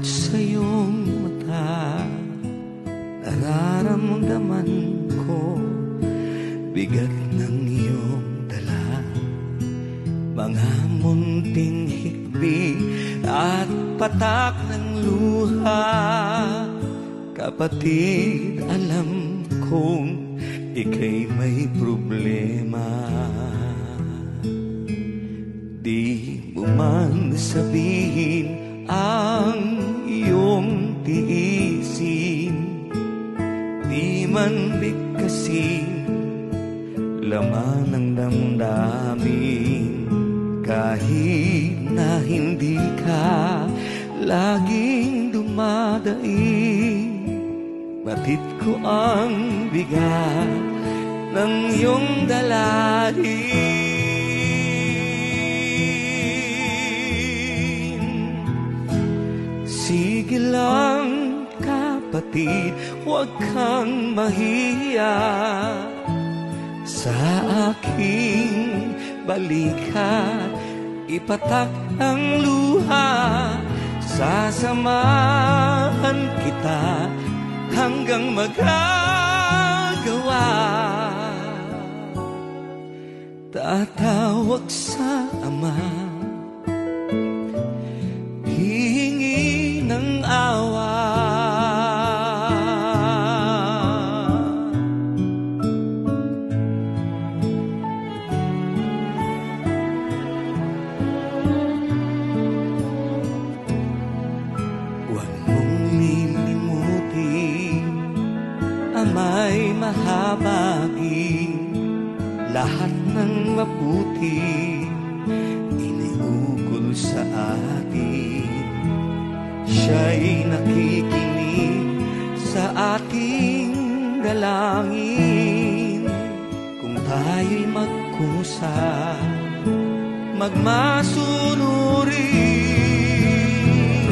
takot sa iyong mata, nararamdaman ko bigat ng iyong dala. Mga munting hikbi at patak ng luha. Kapatid, alam kong ika'y may problema. Di mo man sabihin ang iyong tiisin, di man bigkasin laman ng damdamin. Kahit na hindi ka laging dumadaing, batid ko ang bigat ng iyong dalahin. Sige lang kapatid, huwag kang mahiya sa aking balikat, ipatak ang luha. Sasamahan kita hanggang magagawa. Tatawag sa Ama, hihingi ng awa. May mahabagin lahat ng maputi iniukol sa atin. Siya'y nakikinig sa ating dalangin. Kung tayo'y magkusa, magmasunurin.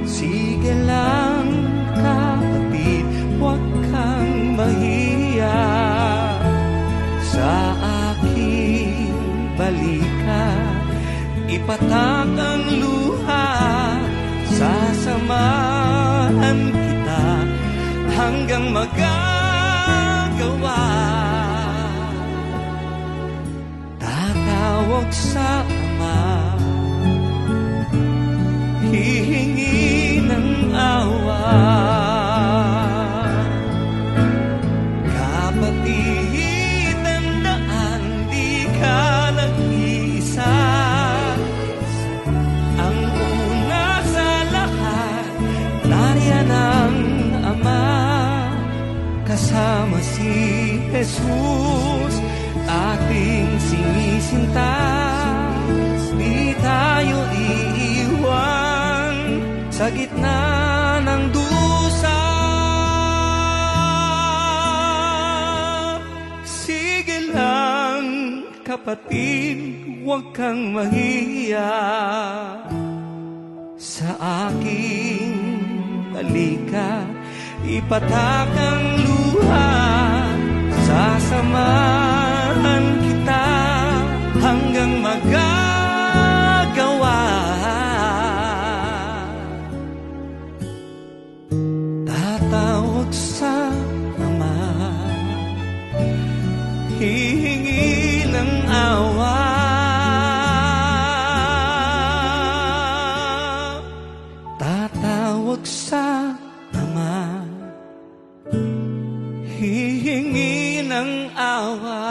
Sige lang kapatid, huwag kang mahiya sa aking balikat, ipatak ang luha. Sasamahan kita hanggang magagawa. Tatawag sa Ama, hihingi ng awa. Kasama si Jesus, ating sinisinta. Di tayo iiwan sa gitna ng dusa. Sige lang kapatid, huwag kang mahiya sa aking balikat, ipatak ang luha. Sasamahan kita hanggang magagawa. Tatawag sa Ama, hihingi ng awa. Tatawag sa Ama, hihingi ng awa.